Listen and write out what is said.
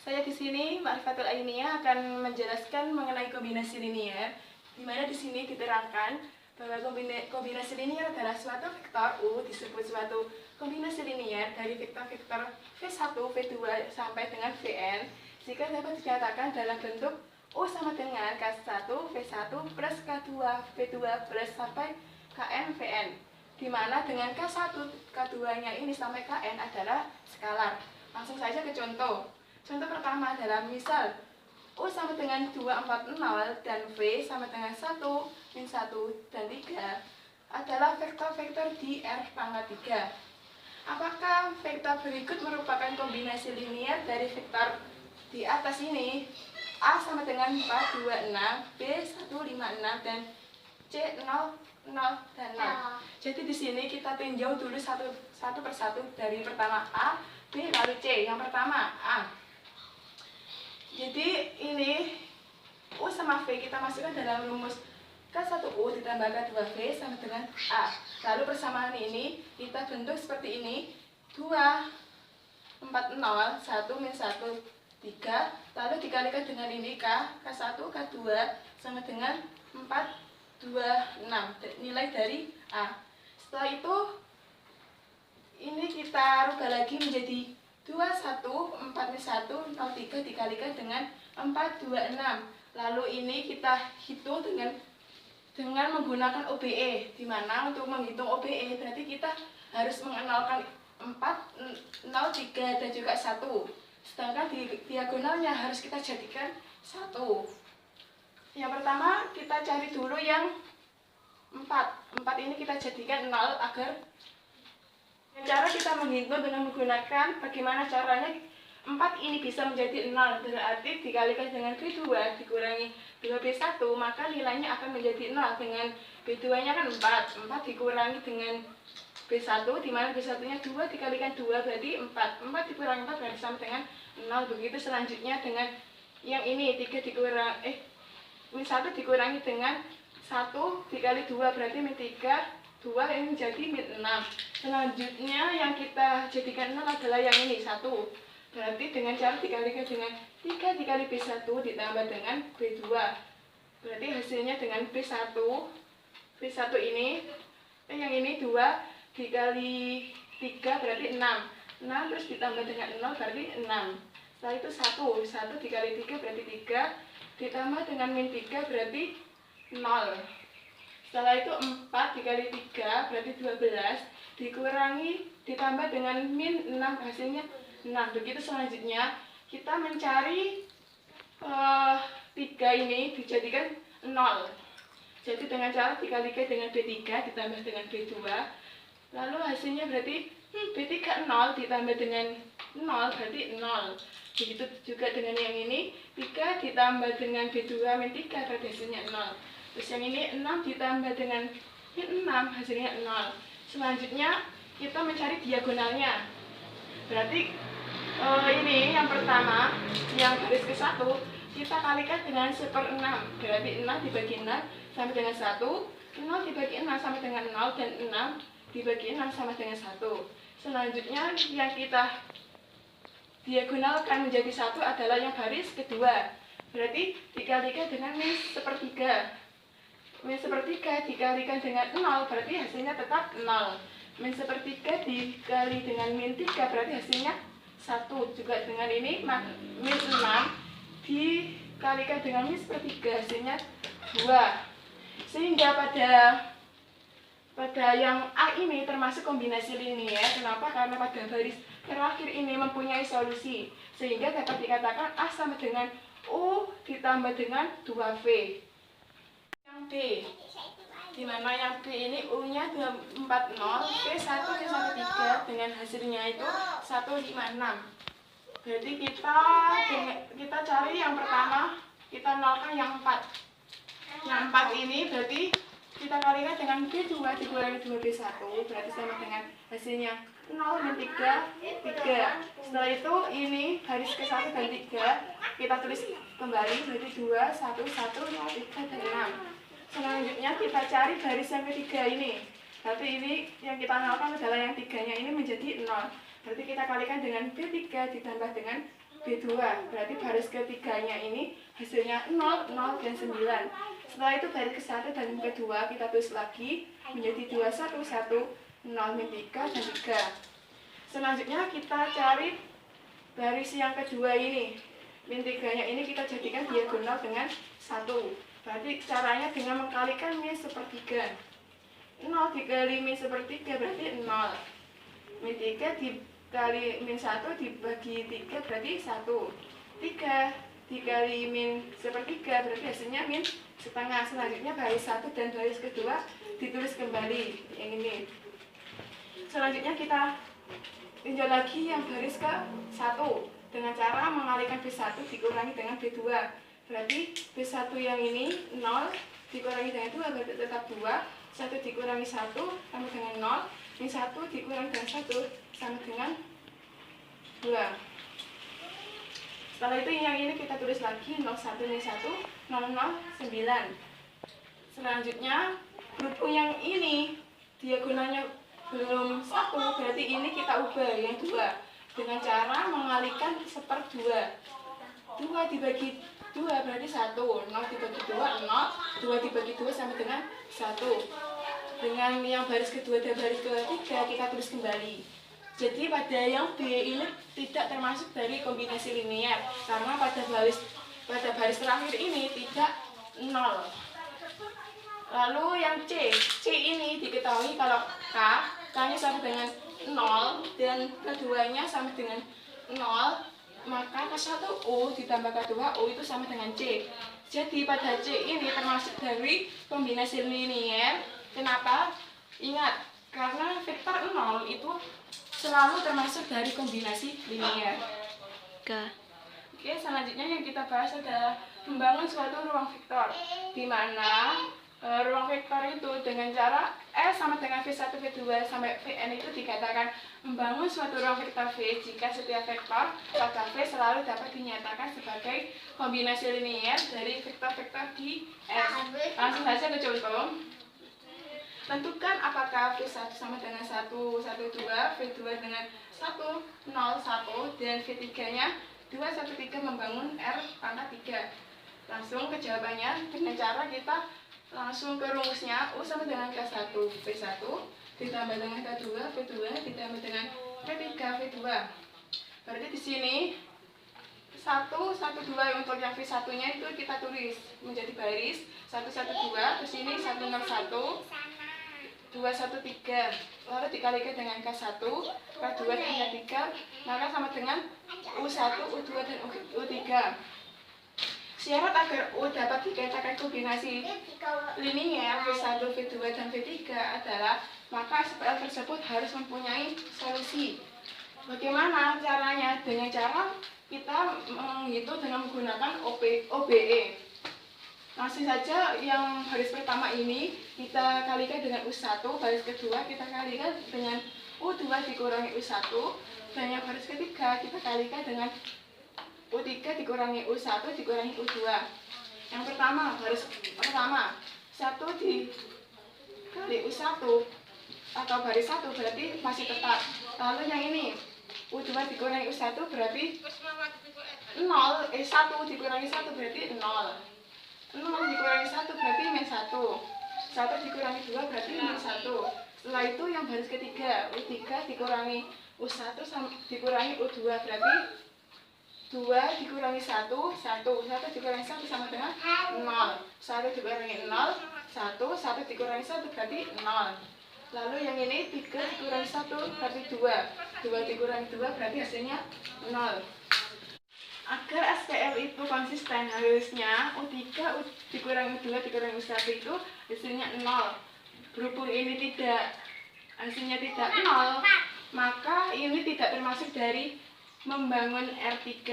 Saya di sini Ma'rifatul Ainiyah akan menjelaskan mengenai kombinasi linier, di mana di sini diterangkan bahwa kombinasi linier adalah suatu vektor U disebut suatu kombinasi linier dari vektor-vektor V1, V2 sampai dengan Vn, jika dapat dinyatakan dalam bentuk U sama dengan K1, V1 plus K2, V2 plus sampai Kn, Vn, di mana dengan K1, K2-nya ini sampai Kn adalah skalar. Langsung saja ke contoh. Contoh pertama adalah misal U sama dengan 240 dan V sama dengan 1, min 1, dan 3 adalah vektor-vektor di R pangkat 3. Apakah vektor berikut merupakan kombinasi linier dari vektor di atas ini? A sama dengan 4, 2, 6, B 1, 5, 6, dan C 0, 0, dan 0. Jadi di sini kita tinjau dulu satu persatu, dari pertama A, B, lalu C. Yang pertama A. Jadi ini U sama V kita masukkan dalam rumus K1U ditambah K2V sama dengan A. Lalu persamaan ini kita bentuk seperti ini, 2, 4, 0, 1, min 1, 3. Lalu dikalikan dengan ini K1, K2 sama dengan 4, 2, 6. Nilai dari A. Setelah itu ini kita rubah lagi menjadi 2, 1, 4, 1, 0, 3 dikalikan dengan 4, 2, 6. Lalu ini kita hitung dengan menggunakan OBE, di mana untuk menghitung OBE berarti kita harus mengenalkan 4, 0, 3, dan juga 1. Sedangkan di diagonalnya harus kita jadikan 1. Yang pertama kita cari dulu yang 4. 4 ini kita jadikan 0 agar cara kita menghitung dengan menggunakan bagaimana caranya 4 ini bisa menjadi 0, berarti dikalikan dengan B2 dikurangi 2B1 maka nilainya akan menjadi 0. Dengan B2 nya kan 4 dikurangi dengan B1, di mana B1 nya 2 dikalikan 2 berarti 4 dikurangi 4 berarti sama dengan 0. Begitu selanjutnya dengan yang ini 3 dikurangi min 1 dikurangi dengan 1 dikali 2 berarti min 3, 2 ini menjadi min 6. Selanjutnya yang kita jadikan 0 adalah yang ini 1. Berarti dengan cara dikalikan dengan 3 dikali B1 ditambah dengan B2. Berarti hasilnya dengan B1 ini yang ini 2 dikali 3 berarti 6. 6 terus ditambah dengan 0 berarti 6. Setelah itu 1 dikali 3 berarti 3 ditambah dengan min 3 berarti 0. Setelah itu 4 dikali 3 berarti 12 dikurangi ditambah dengan min 6 hasilnya 6. Begitu selanjutnya kita mencari 3 ini dijadikan 0. Jadi dengan cara dikalikan dengan B3 ditambah dengan B2. Lalu hasilnya berarti B3 0 ditambah dengan 0 berarti 0. Begitu juga dengan yang ini 3 ditambah dengan B2 min 3 berarti hasilnya 0. Terus yang ini 6 ditambah dengan min 6 hasilnya 0. Selanjutnya kita mencari diagonalnya. Berarti ini yang pertama yang garis ke 1 kita kalikan dengan 1/6. Berarti 6 dibagi 6 sama dengan 1, 0 dibagi 6 sama dengan 0, dan 6 dibagi 6 sama dengan 1. Selanjutnya yang kita diagonalkan menjadi 1 adalah yang baris kedua. Berarti dikalikan dengan min 1/3. Min 1/3 dikalikan dengan 0 berarti hasilnya tetap 0. Min 1/3 dikali dengan min 3 berarti hasilnya 1. Juga dengan ini min 6 dikalikan dengan min 1/3 hasilnya 2. Sehingga pada yang A ini termasuk kombinasi linier. Kenapa? Karena pada baris terakhir ini mempunyai solusi, sehingga dapat dikatakan A sama dengan U ditambah dengan 2V. Yang B, dimana yang B ini U nya 240, V 1, V 13 dengan hasilnya itu 156. Berarti kita cari yang pertama, kita nolkan yang 4. Yang 4 ini berarti kita kalikan dengan B2 dikurangi 2B1 berarti sama dengan hasilnya 0 min 3, 3. Setelah itu ini baris ke 1 dan 3 kita tulis kembali berarti 2, 1, 1, 0, 3, dan 6. Selanjutnya kita cari baris yang ketiga ini. Berarti ini yang kita nolkan adalah yang 3-nya ini menjadi 0. Berarti kita kalikan dengan B3 ditambah dengan B2. Berarti baris ketiganya ini hasilnya 0, 0, dan 9. Setelah itu baris ke-1 dan ke-2 kita tulis lagi menjadi 2, 1, 1, 0, min 3, dan 3. Selanjutnya kita cari baris yang kedua ini. Min 3-nya ini kita jadikan diagonal dengan 1. Berarti caranya dengan mengkalikan min sepertiga. 0 dikali min sepertiga berarti 0. Min 3 dikali min 1 dibagi 3 berarti 1. 3 dikali min sepertiga berarti hasilnya min setengah. Selanjutnya baris 1 dan baris kedua ditulis kembali yang ini. Selanjutnya kita tinjau lagi yang baris ke-1 dengan cara mengalihkan B1 dikurangi dengan B2. Berarti B1 yang ini 0 dikurangi dengan 2 berarti tetap 2. 1 dikurangi 1 sama dengan 0. Min 1 dikurangi dengan 1 sama dengan 2. Setelah itu yang ini kita tulis lagi 0, 1, min 1, 0, 0, 9. Selanjutnya berhubung yang ini diagonalnya belum 1, berarti ini kita ubah yang 2 dengan cara mengalihkan 1/2. 2 dibagi 2 berarti 1. 0 dibagi 2, 0. 2 dibagi 2 sama dengan 1. Dengan yang baris kedua dan baris ketiga kita tulis kembali. Jadi pada yang B ini tidak termasuk dari kombinasi linear karena pada baris terakhir ini tidak 0. Lalu yang C ini diketahui kalau K-nya sama dengan 0 dan keduanya sama dengan 0, maka K1U ditambah K2U itu sama dengan C. Jadi pada C ini termasuk dari kombinasi linear. Kenapa? Ingat, karena vektor 0 itu selalu termasuk dari kombinasi linear. Oke, selanjutnya yang kita bahas adalah membangun suatu ruang vektor, di mana ruang vektor itu dengan cara S sama dengan V1, V2 sampai Vn itu dikatakan membangun suatu ruang vektor V jika setiap vektor pada V selalu dapat dinyatakan sebagai kombinasi linear dari vektor-vektor di S. Langsung saja ke contoh. Tentukan apakah V1 sama dengan 1, 1, 2, V2 dengan 1, 0, 1, dan V3-nya 2, 1, 3 membangun R pangkat 3. Langsung ke jawabannya dengan cara kita langsung ke rumusnya. U sama dengan K1, V1 ditambah dengan K2, V2 ditambah dengan V3, V2. Berarti di sini 1, 1, 2 untuk yang V1-nya itu kita tulis menjadi baris 1, 1, 2, ke sini 1, 0, 1, 2, 1, 3, lalu dikalikan dengan K1, K2, dan K3, maka sama dengan U1, U2, dan U3. Syarat agar U dapat dikatakan kombinasi linear V1, V2, dan V3 adalah maka SPL tersebut harus mempunyai solusi. Bagaimana caranya? Dengan cara kita menghitung dengan menggunakan OBE. Langsung saja yang baris pertama ini kita kalikan dengan U1, baris kedua kita kalikan dengan U2 dikurangi U1, dan yang baris ketiga kita kalikan dengan U3 dikurangi U1 dikurangi U2. Yang pertama, baris pertama 1 dikali U1 atau baris 1 berarti masih tetap. Lalu yang ini U2 dikurangi U1 berarti 0, 1 dikurangi 1 berarti 0. 0 dikurangi 1 berarti min 1. 1 dikurangi 2 berarti min 1. Setelah itu yang baris ketiga U3 dikurangi U1 dikurangi U2 berarti 2 dikurangi 1, 1. 1 dikurangi 1 sama dengan 0. 1 dikurangi 0, 1. 1 dikurangi 1 berarti 0. Lalu yang ini 3 dikurangi 1 berarti 2. 2 dikurangi 2 berarti hasilnya 0. Agar SPL itu konsisten, harusnya U3 dikurangi 2 dikurangi 1 itu hasilnya 0. Berhubung ini hasilnya tidak 0, maka ini tidak termasuk dari membangun R3.